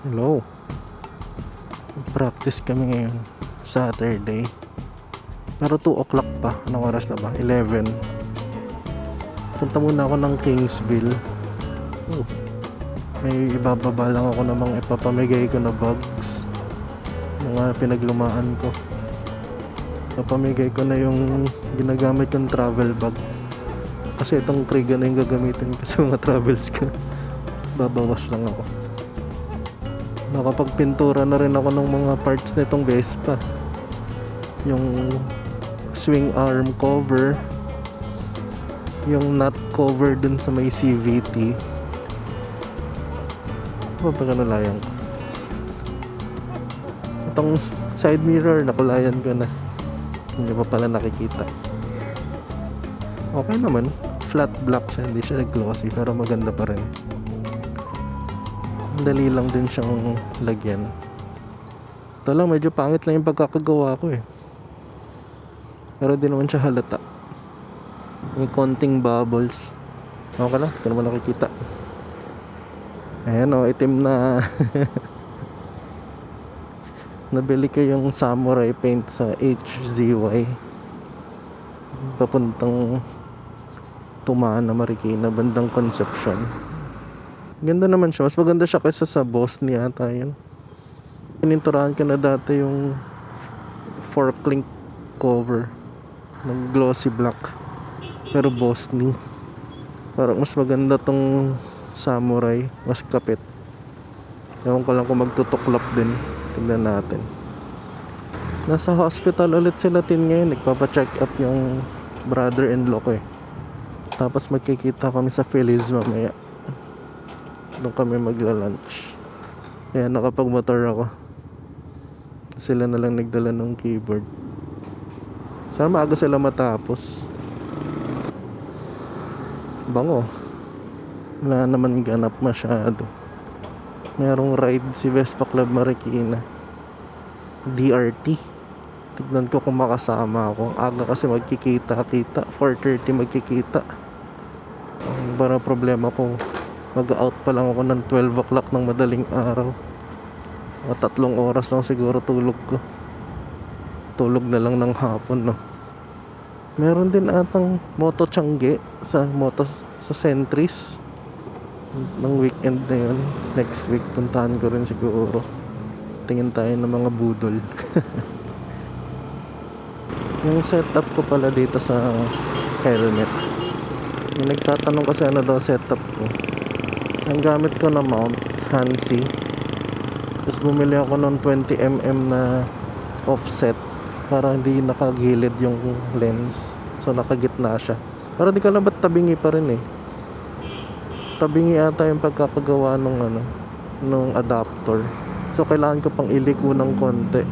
Hello. Practice kami ngayon. Saturday. Pero 2 o'clock pa. Anong oras na ba? 11. Punta muna ako ng Kingsville. Oh. May ibababa lang ako namang ipapamigay ko na bags. Mga pinaglumaan ko. Ipapamigay ko na yung ginagamit kong travel bag. Kasi itong Kriga na yung gagamitin ko sa mga travels ko. Babawas lang ako. Nakapagpintura na rin ako ng mga parts nitong Vespa. Yung swing arm cover, yung nut cover dun sa may CVT. Pagkakalayan ko. Itong side mirror, nakulayan ko na. Hindi pa pala nakikita. Okay naman. Flat black siya, hindi siya glossy, pero maganda pa rin. Dali lang din siyang lagyan. Ito lang, medyo pangit lang yung pagkakagawa ko eh. Pero di naman siya halata. May konting bubbles. Okay lang, ito naman nakikita. Ayan o, itim na. Nabili ko yung samurai paint sa HZY. Papuntang Tumana, Marikina, bandang Concepcion. Ganda naman siya. Mas maganda siya kaysa sa Boss niya ata yun. Pininturahan ko na dati yung fork link cover ng glossy black. Pero Boss ni. Parang mas maganda tong samurai. Mas kapit. Ewan ko lang kung magtutuklap din. Tignan natin. Nasa hospital ulit sila tin ngayon. Nagpapacheck up yung brother-in-law ko eh. Tapos magkikita kami sa Feliz mamaya. Doon kami magla-lunch. Kaya nakapag-motor ako. Sila na lang nagdala ng keyboard. Sana maaga sila matapos. Bango. Wala naman ganap masyado. Merong ride si Vespa Club Marikina. DRT. Tignan ko kung makasama ako. Aga kasi magkikita-kita. 4:30 magkikita. Ang para problema ko, mag-out pa lang ako ng 12 o'clock ng madaling araw. O 3 oras lang siguro tulog ko. Tulog na lang ng hapon, no? Meron din atang moto Tiangge sa Centris ng weekend na yun. Next week puntahan ko rin siguro. Tingin tayo ng mga budol. Yung setup ko pala dito sa helmet. Yung nagtatanong kasi ano daw setup ko. Ang gamit ko na mount, Hansi. Tapos bumili ako ng 20mm na offset para hindi nakagilid yung lens. So nakagitna siya. Pero di ko alam ba't tabingi pa rin eh. Tabingi ata yung pagkakagawa nung adapter. So kailangan ko pang iliko ng konti.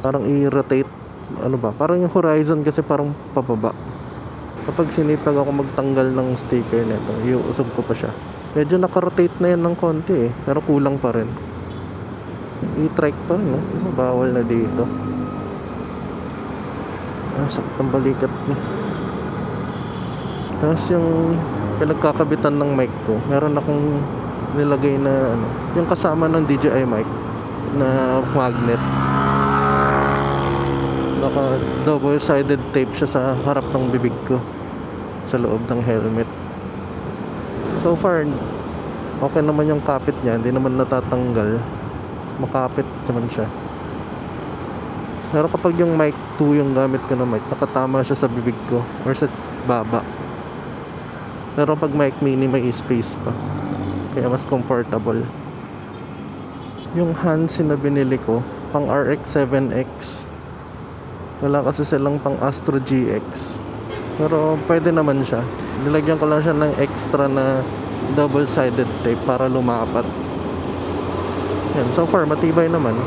Parang i-rotate. Ano ba? Parang yung horizon kasi parang pababa. Kapag sinipag ako magtanggal ng sticker nito, iuusog ko pa siya. Medyo nakarotate na yan ng konti eh. Pero kulang pa rin. I-trike pa rin, no? Bawal na dito. Sakit ng balikat ko. Tapos yung pinagkakabitan ng mic ko, meron akong nilagay na yung kasama ng DJI mic na magnet. Naka double sided tape siya sa harap ng bibig ko, sa loob ng helmet. So far okay naman yung kapit niya, hindi naman natatanggal. Makapit naman siya. Pero kapag yung mic 2 yung gamit ko na mic, nakatama siya sa bibig ko or sa baba. Pero pag mic mini may space pa, kaya mas comfortable. Yung Hansi na binili ko pang RX-7X, wala kasi silang pang Astro GX. Pero pwede naman siya. Nilagyan ko lang siya ng extra na double-sided tape para lumapat. Yan, so far matibay naman.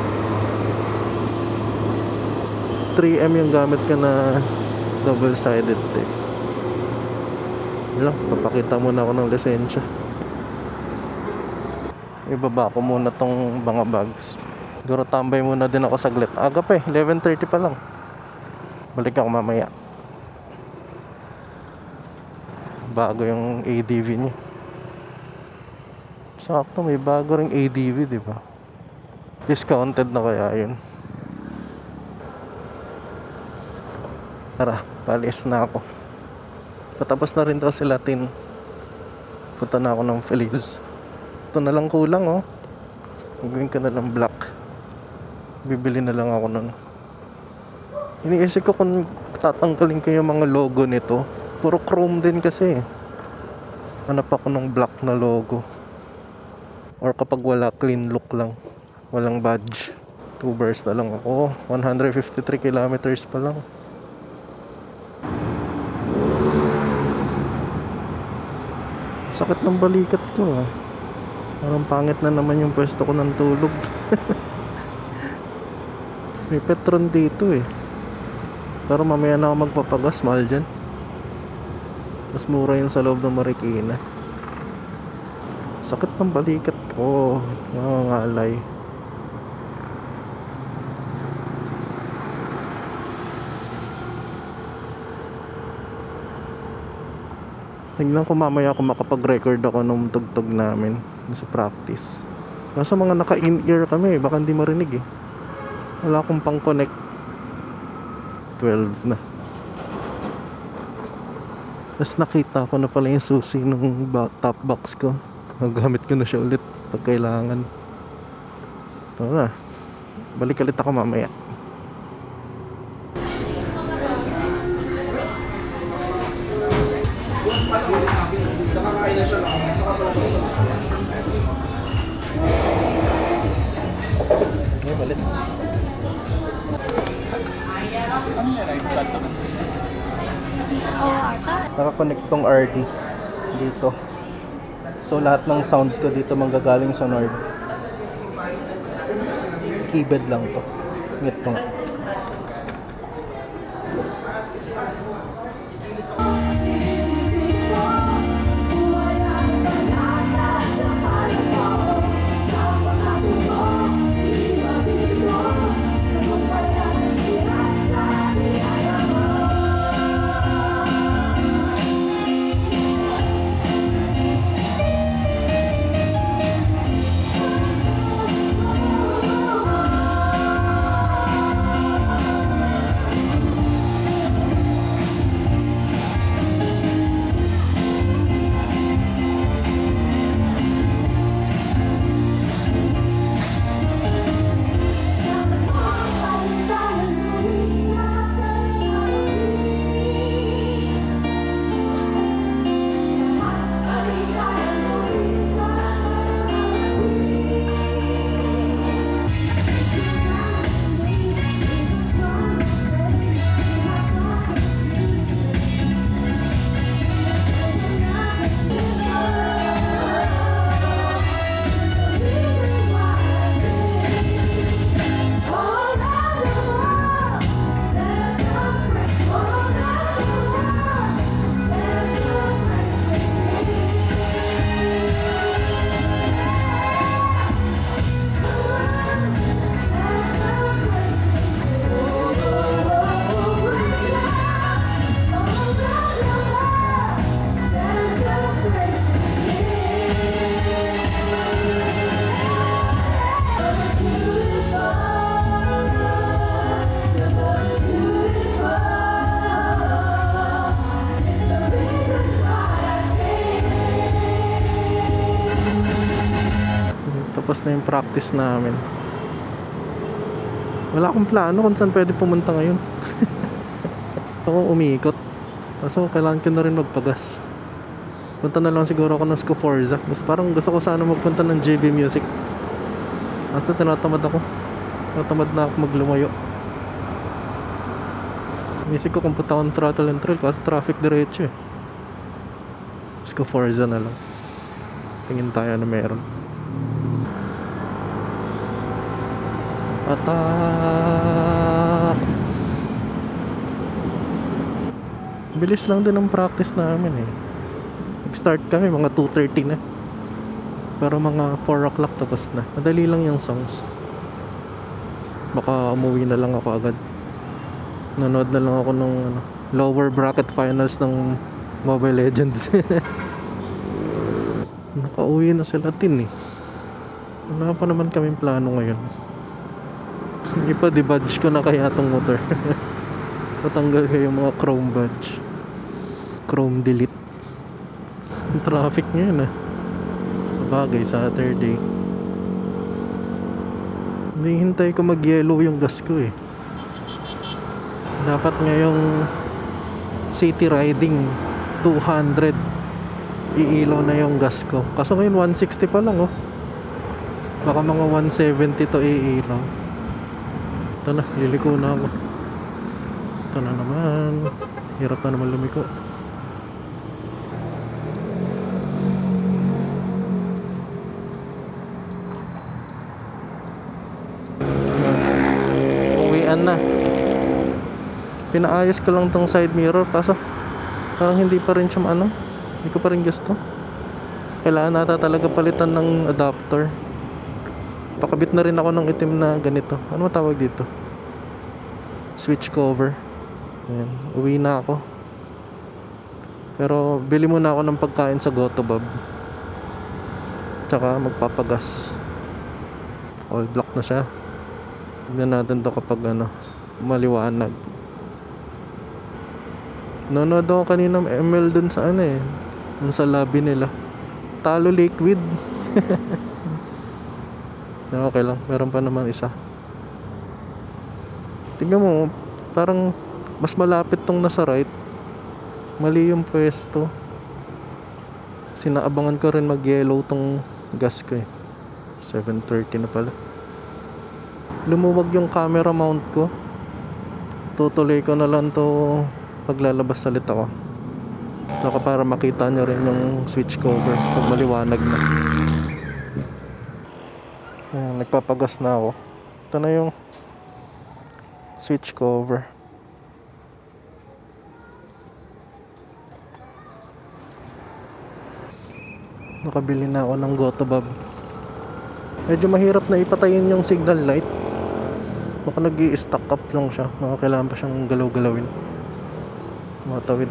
3M yung gamit ko na double-sided tape. Yan lang, papakita muna ako ng lisensya. Ibaba ko muna tong mga bags. Siguro tambay muna din ako saglit. Aga pa eh, 11:30 pa lang. Balik ako mamaya. Bago yung ADV niya. Sakto, may bago ring ADV, di ba? Discounted na kaya yun. Tara, palis na ako. Patapos na rin daw si Latin. Punta na ako ng Feliz. Ito na lang kulang, oh. Gagawin ka na lang black. Bibili na lang ako nun. Iniisip ko kung tatanggalin ko yung mga logo nito. Puro chrome din kasi. Hanap ako ng black na logo. Or kapag wala, clean look lang. Walang badge. 2 bars na lang ako. 153 kilometers pa lang. Sakit ng balikat ko, ah. Parang pangit na naman yung pwesto ko ng tulog. May Petron dito eh. Pero mamaya na ako magpapagas, mahal dyan. Mas mura yun sa loob ng Marikina. Sakit ng balikat ko. Nangangalay. Tingnan ko mamaya kung makapag-record ako nung tugtog namin sa practice. Kaso mga naka-in-ear kami, baka hindi marinig eh. Wala akong pang-connect. 12 na. Tapos nakita ko na pala yung susi ng top box ko. Magamit ko na siya ulit pag kailangan. Ito na. Balik ulit ako mamaya. Nakakain na siya lang. Saka pala siya. Okay, balik. Nakakonect tong RD dito. So lahat ng sounds ko dito manggagaling sa Nord. Keyboard lang to. Ngit ko nga. Tapos na yung practice namin. Wala akong plano kung saan pwede pumunta ngayon. Ako umiikot. Kaso kailangan ko na rin magpagas. Punta na lang siguro ako ng Scoforza. Mas parang gusto ko sana magpunta ng JB Music. Kaso tinatamad ako. Tinatamad na ako maglumayo. Inisip ko kung punta ako ng Throttle and Trail. Kasi traffic diretso eh. Scoforza na lang. Tingin tayo na meron. Atak! Bilis lang din ang practice namin eh. Nag-start kami mga 2:30 na. Pero mga 4 o'clock tapos na. Madali lang yung songs. Baka umuwi na lang ako agad. Nanood na lang ako ng lower bracket finals ng Mobile Legends. Nakauwi na sila tin eh. Wala pa naman kaming plano ngayon. Hindi pa debadge ko na kaya tong motor. Tatanggal ko yung mga chrome badge. Chrome delete. Yung traffic ngayon ah. Sabagay, Saturday. Hindi hintay ko mag-yellow yung gas ko eh. Dapat ngayong city riding 200 iilaw na yung gas ko. Kaso ngayon 160 pa lang oh. Baka mga 170 to iilaw. Ito na, liliko na ako. Ito na naman. Hirap na naman lumiko. Uwian na. Pinaayos ko lang tong side mirror kaso parang hindi pa rin siya hindi ko pa rin gusto. Kailangan nata talaga palitan ng adapter. Pakabit na rin ako ng itim na ganito. Ano matawag dito? Switch cover. Ayan, uwi na ako. Pero bili muna ako ng pagkain sa Gotobob. Tsaka magpapagas. All black na siya. Tignan natin to kapag maliwanag. Nanood ako kanina ML dun sa dun sa lobby nila. Talo liquid. Okay lang, meron pa naman isa. Tingnan mo, parang mas malapit tong nasa right. Mali yung pwesto. Sinaabangan ko rin mag-yellow tong gas ko eh. 7:30 na pala. Lumuwag yung camera mount ko. Tutuloy ko na lang to paglalabas salit ako. Saka para makita nyo rin yung switch cover pag maliwanag na. Ayan, nagpapagas na ako. Ito na yung switch cover. Nakabili na ako ng Gotobob. Medyo mahirap na ipatayin yung signal light. Baka nag-i-stack up lang siya. Baka kailangan pa siyang galaw-galawin. Matawid.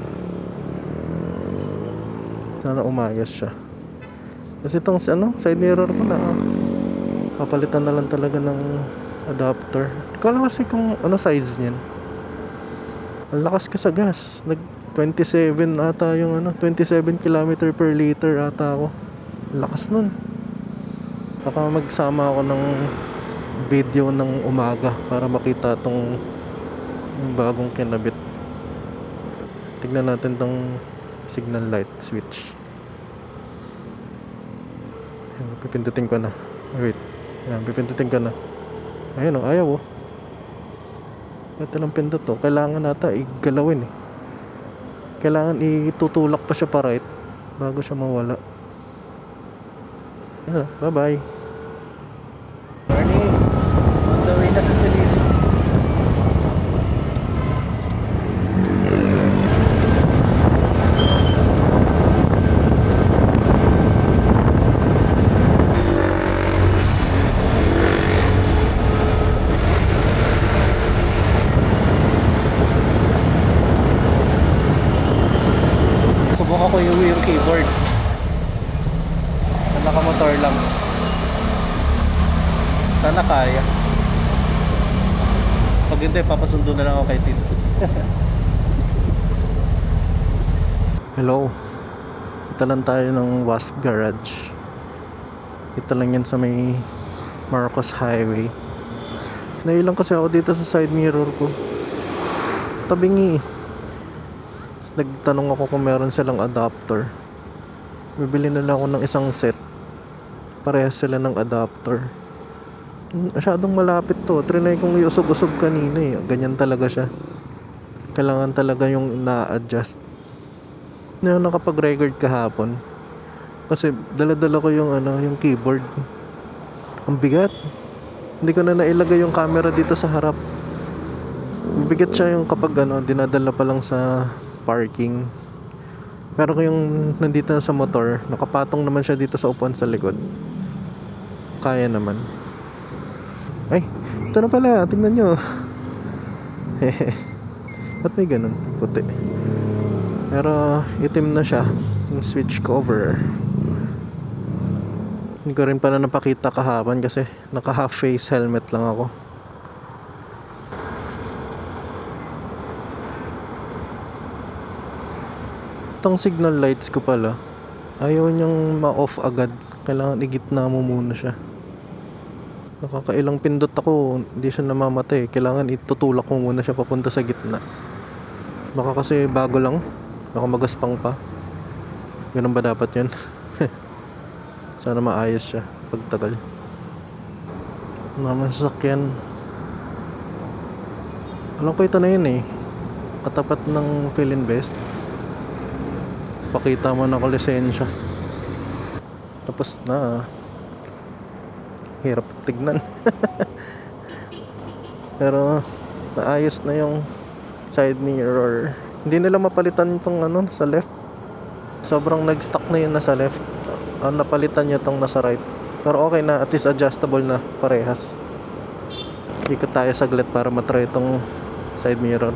Sana umayos siya. Kasi itong side mirror ko na papalitan na lang talaga ng adapter. Hindi ko alam kasi kung size niyan. Ang lakas ka sa gas. Nag 27 ata yung 27 km per liter ata ako. Ang lakas nun. Baka magsama ako ng video ng umaga para makita tong bagong kinabit. Tignan natin tong signal light switch. Ayan, pipindutin ko na. Wait. Ayan, pipindutin ko na. Ayun o, ayaw o. Ito lang pindot to. Kailangan nata igalawin eh. Kailangan itutulak pa siya pa right bago siya mawala. Ayan, bye bye. Morning. On the way na sa Feliz. Subukan ko yung keyboard. Nakamotor lang. Sana kaya. Pag hindi, papasundo na lang ako kay Tin. Hello. Ito lang tayo ng Wasp Garage. Ito lang yan sa may Marcos Highway. Nailang kasi ako dito sa side mirror ko. Tabingi. Nagtanong ako kung meron silang adapter. Bibili na lang ako ng isang set. Parehas sila ng adapter. Masyadong malapit to. Trinay kong iusog-usog kanina eh. Ganyan talaga siya. Kailangan talaga yung na-adjust. Ngayon nakapag-record kahapon. Kasi dala-dala ko yung keyboard. Ang bigat. Hindi ko na nailagay yung camera dito sa harap. Ang bigat siya yung kapag dinadala pa lang sa parking. Pero kung yung nandito na sa motor, nakapatong naman siya dito sa upuan sa likod. Kaya naman. Ay, ito na pala. Tingnan nyo. Ba't may ganun? Puti. Pero itim na siya. Yung switch cover. Hindi ko rin pala napakita kahapon kasi naka half face helmet lang ako. Itong signal lights ko pala, ayaw niyang ma-off agad. Kailangan igitna mo muna siya. Nakakailang pindot ako, hindi siya namamatay. Kailangan itutulak mo muna siya papunta sa gitna. Baka kasi bago lang, baka magaspang pa. Ganun ba dapat yun? Sana maayos siya pagtagal. Naman sasakyan. Alam ko ito na yun eh. Katapat ng Philinvest. Pakita mo na ko lisensya. Tapos na. Hirap tignan. Pero naayos na yung side mirror. Hindi nila mapalitan itong ano sa left. Sobrang nag-stuck na yun nasa left. Napalitan niya itong nasa right. Pero okay na, at least adjustable na parehas. Ikot tayo saglit para matry itong side mirror.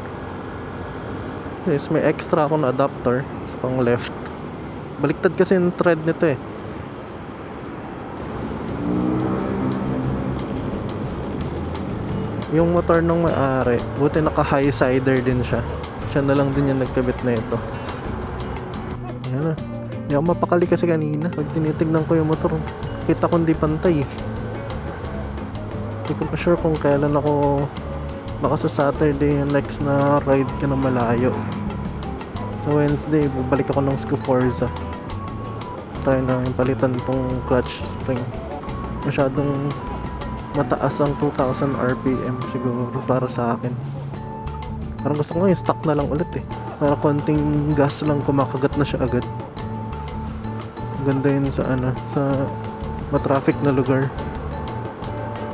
Yes, may extra akong adapter sa pang left. Baliktad kasi yung thread nito eh. Yung motor ng may-ari, buti naka high sider din siya. Siya na lang din yung nagkabit na ito. Ayan na. Hindi ako mapakali kasi kanina. Pag tinitignan ko yung motor, kita ko hindi pantay eh. Hindi ko pa sure kung kailan ako baka sa Saturday yung next na ride ka na malayo. Sa Wednesday, babalik ako ng Scuforza. Try na yung palitan itong clutch spring. Masyadong mataas ang 2,000 RPM siguro para sa akin. Parang gusto ko yung stock na lang ulit eh. Para konting gas lang kumakagat na siya agad. Ganda yun sa sa matraffic na lugar.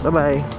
Bye bye!